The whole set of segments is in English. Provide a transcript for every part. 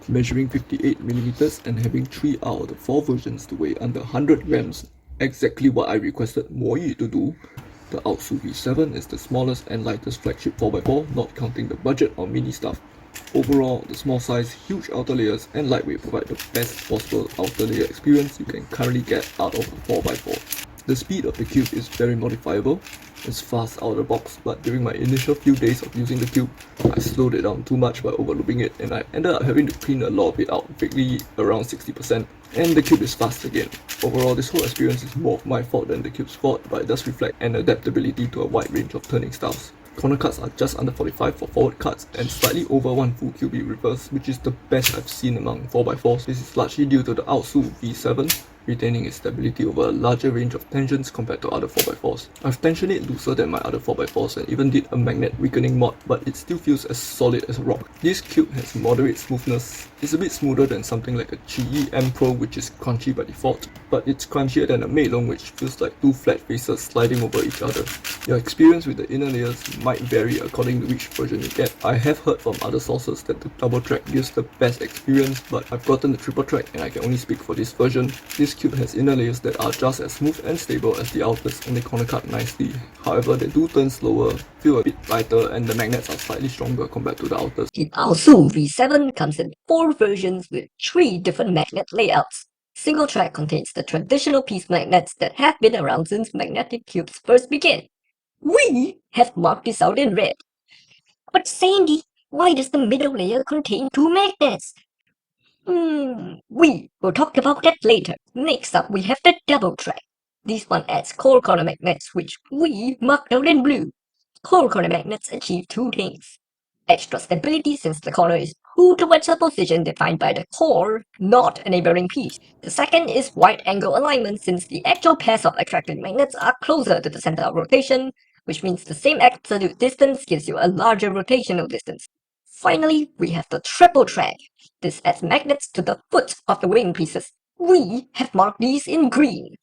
Measuring 58mm and having 3 out of the 4 versions to weigh under 100 grams, exactly what I requested Moi to do, the Aosu V7 is the smallest and lightest flagship 4x4, not counting the budget or mini stuff. Overall, the small size, huge outer layers and lightweight provide the best possible outer layer experience you can currently get out of a 4x4. The speed of the cube is very modifiable. It's fast out of the box, but during my initial few days of using the cube, I slowed it down too much by overloading it and I ended up having to clean a lot of it out, vaguely around 60%, and the cube is fast again. Overall, this whole experience is more of my fault than the cube's fault, but it does reflect an adaptability to a wide range of turning styles. Corner cuts are just under 45 for forward cuts and slightly over 1 full QB reverse, which is the best I've seen among 4x4s. This is largely due to the Aosu V7 retaining its stability over a larger range of tensions compared to other 4x4s. I've tensioned it looser than my other 4x4s and even did a magnet weakening mod, but it still feels as solid as a rock. This cube has moderate smoothness. It's a bit smoother than something like a Qi M Pro, which is crunchy by default, but it's crunchier than a Meilong, which feels like two flat faces sliding over each other. Your experience with the inner layers might vary according to which version you get. I have heard from other sources that the double track gives the best experience, but I've gotten the triple track and I can only speak for this version. This cube has inner layers that are just as smooth and stable as the outers and they corner cut nicely. However, they do turn slower, feel a bit lighter, and the magnets are slightly stronger compared to the outers. The Aosu V7 comes in 4 versions with 3 different magnet layouts. Single track contains the traditional piece magnets that have been around since magnetic cubes first began. We have marked this out in red. But Sandy, why does the middle layer contain 2 magnets? We will talk about that later. Next up, we have the double track. This one adds core corner magnets, which we marked out in blue. Core corner magnets achieve 2 things. Extra stability since the corner is pulled towards a position defined by the core, not a neighboring piece. The second is wide angle alignment since the actual pairs of attracting magnets are closer to the center of rotation, which means the same absolute distance gives you a larger rotational distance. Finally, we have the triple track. This adds magnets to the foot of the wing pieces. We have marked these in green.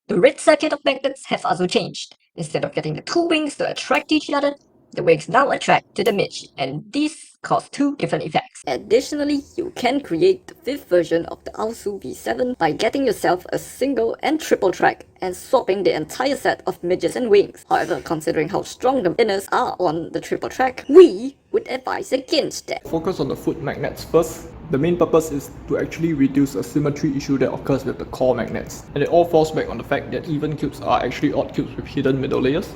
The red circuit of magnets has also changed. Instead of getting the 2 wings to attract each other, the wings now attract to the midge, and these cause 2 different effects. Additionally, you can create the 5th version of the Aosu V7 by getting yourself a single and triple track and swapping the entire set of midges and wings. However, considering how strong the inners are on the triple track, we would advise against that. Focus on the foot magnets first. The main purpose is to actually reduce a symmetry issue that occurs with the core magnets, and it all falls back on the fact that even cubes are actually odd cubes with hidden middle layers.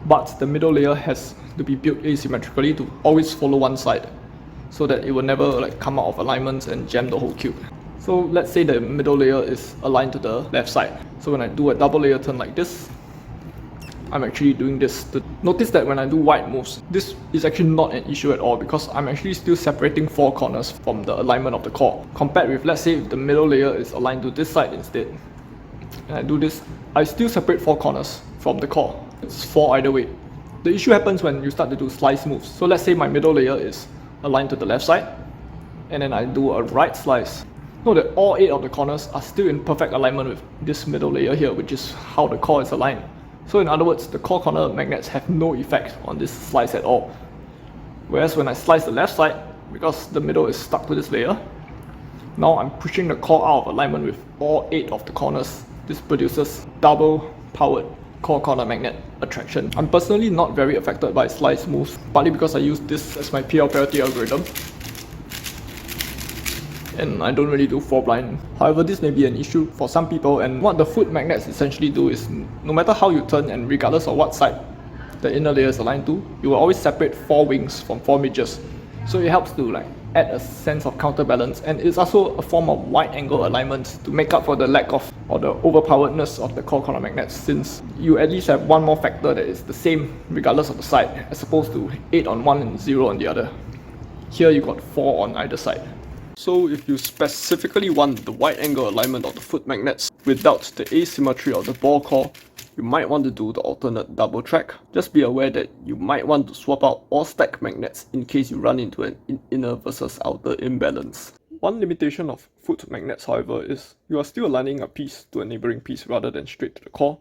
But the middle layer has to be built asymmetrically to always follow one side, so that it will never come out of alignments and jam the whole cube. So let's say the middle layer is aligned to the left side. So when I do a double layer turn like this, I'm actually doing this. Notice that when I do wide moves, this is actually not an issue at all because I'm actually still separating 4 corners from the alignment of the core. Compared with, let's say, if the middle layer is aligned to this side instead, and I do this, I still separate 4 corners from the core. It's 4 either way. The issue happens when you start to do slice moves. So let's say my middle layer is aligned to the left side, and then I do a right slice. Note that all 8 of the corners are still in perfect alignment with this middle layer here, which is how the core is aligned. So in other words, the core corner magnets have no effect on this slice at all. Whereas when I slice the left side, because the middle is stuck to this layer, now I'm pushing the core out of alignment with all 8 of the corners. This produces double powered core corner magnet attraction. I'm personally not very affected by slice moves, partly because I use this as my PL parity algorithm, and I don't really do 4 blind. However, this may be an issue for some people, and what the foot magnets essentially do is, no matter how you turn and regardless of what side the inner layer is aligned to, you will always separate 4 wings from 4 midges. So it helps to add a sense of counterbalance, and it's also a form of wide angle alignment to make up for the lack of, or the overpoweredness of the core corner magnets, since you at least have one more factor that is the same regardless of the side, as opposed to 8 on one and 0 on the other. Here you got 4 on either side. So if you specifically want the wide angle alignment of the foot magnets without the asymmetry of the ball core, you might want to do the alternate double track. Just be aware that you might want to swap out or stack magnets in case you run into an inner versus outer imbalance. One limitation of foot magnets, however, is you are still aligning a piece to a neighboring piece rather than straight to the core.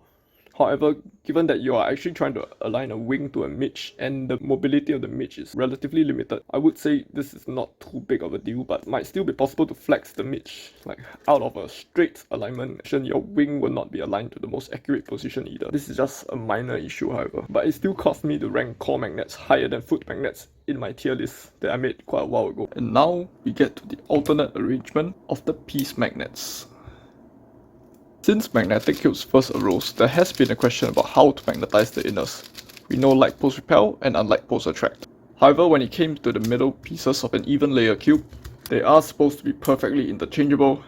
However, given that you are actually trying to align a wing to a midge and the mobility of the midge is relatively limited, I would say this is not too big of a deal, but might still be possible to flex the midge. Like out of a straight alignment, your wing will not be aligned to the most accurate position either. This is just a minor issue, however, but it still caused me to rank core magnets higher than foot magnets in my tier list that I made quite a while ago. And now we get to the alternate arrangement of the piece magnets. Since magnetic cubes first arose, there has been a question about how to magnetize the inners. We know like poles repel and unlike poles attract. However, when it came to the middle pieces of an even layer cube, they are supposed to be perfectly interchangeable,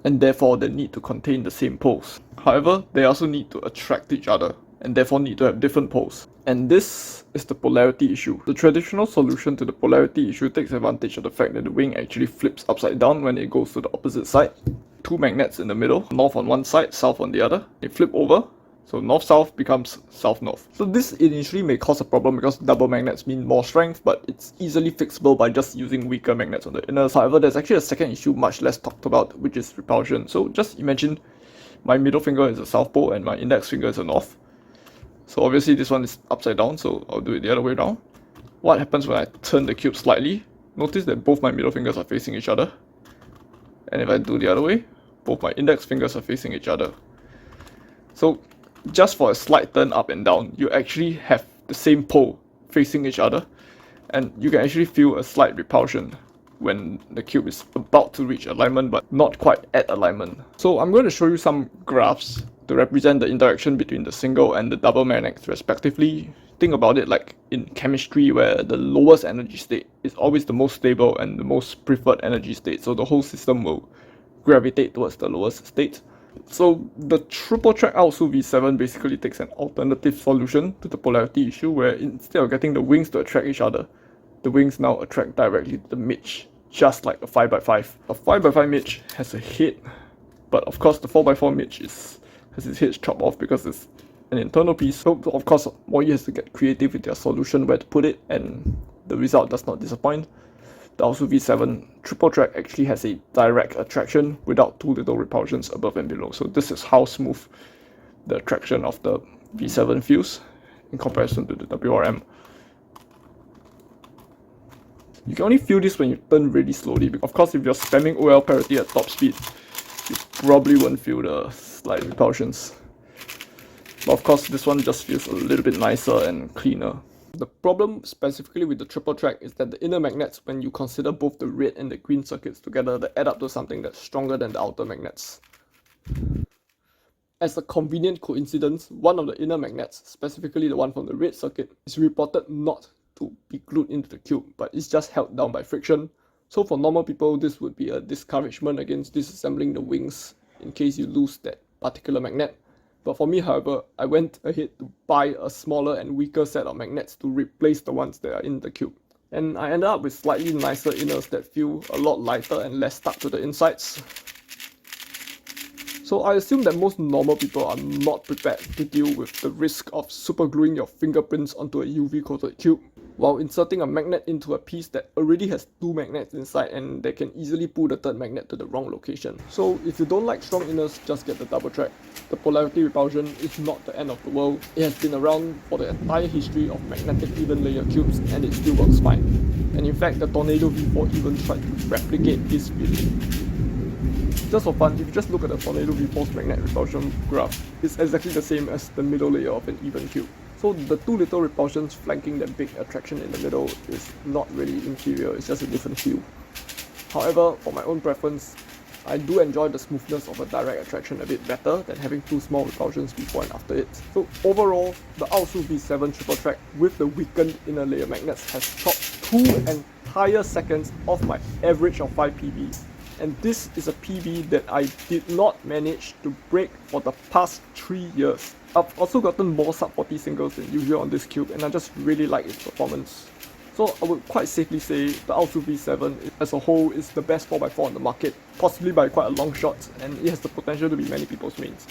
and therefore they need to contain the same poles. However, they also need to attract each other, and therefore need to have different poles. And this is the polarity issue. The traditional solution to the polarity issue takes advantage of the fact that the wing actually flips upside down when it goes to the opposite side. Two magnets in the middle, north on one side, south on the other. They flip over, so north-south becomes south-north. So this initially may cause a problem because double magnets mean more strength, but it's easily fixable by just using weaker magnets on the inners. However, there's actually a second issue much less talked about, which is repulsion. So just imagine my middle finger is a south pole and my index finger is a north. So obviously this one is upside down, so I'll do it the other way around. What happens when I turn the cube slightly? Notice that both my middle fingers are facing each other. And if I do the other way, both my index fingers are facing each other. So just for a slight turn up and down, you actually have the same pole facing each other, and you can actually feel a slight repulsion when the cube is about to reach alignment but not quite at alignment. So I'm going to show you some graphs to represent the interaction between the single and the double magnets respectively. Think about it like in chemistry, where the lowest energy state is always the most stable and the most preferred energy state, so the whole system will gravitate towards the lowest state. So the triple track Aosu V7 basically takes an alternative solution to the polarity issue, where instead of getting the wings to attract each other, the wings now attract directly to the midge, just like a 5x5. A 5x5 midge has a head, but of course the 4x4 midge has its head chopped off because it's an internal piece. So of course Moi has to get creative with their solution where to put it, and the result does not disappoint. The Aosu V7 triple track actually has a direct attraction without too little repulsions above and below. So this is how smooth the attraction of the V7 feels in comparison to the WRM. You can only feel this when you turn really slowly. Of course, if you're spamming OL parity at top speed, you probably won't feel the slight repulsions. But of course, this one just feels a little bit nicer and cleaner. The problem specifically with the triple track is that the inner magnets, when you consider both the red and the green circuits together, they add up to something that's stronger than the outer magnets. As a convenient coincidence, one of the inner magnets, specifically the one from the red circuit, is reported not to be glued into the cube, but it's just held down by friction. So for normal people, this would be a discouragement against disassembling the wings in case you lose that particular magnet. But for me, however, I went ahead to buy a smaller and weaker set of magnets to replace the ones that are in the cube. And I ended up with slightly nicer inners that feel a lot lighter and less stuck to the insides. So I assume that most normal people are not prepared to deal with the risk of supergluing your fingerprints onto a UV coated cube while inserting a magnet into a piece that already has two magnets inside and they can easily pull the third magnet to the wrong location. So if you don't like strong inners, just get the double track. The polarity repulsion is not the end of the world. It has been around for the entire history of magnetic even layer cubes and it still works fine. And in fact, the Tornado V4 even tried to replicate this feeling. Just for fun, if you just look at the Tornado V4's magnet repulsion graph, it's exactly the same as the middle layer of an even cube. So the two little repulsions flanking that big attraction in the middle is not really inferior, it's just a different hue. However, for my own preference, I do enjoy the smoothness of a direct attraction a bit better than having two small repulsions before and after it. So overall, the Aosu V7 triple track with the weakened inner layer magnets has chopped 2 entire seconds off my average of 5 PB. And this is a PB that I did not manage to break for the past 3 years. I've also gotten more sub 40 singles than usual on this cube and I just really like its performance. So I would quite safely say the Aosu V7 as a whole is the best 4x4 on the market, possibly by quite a long shot, and it has the potential to be many people's mains.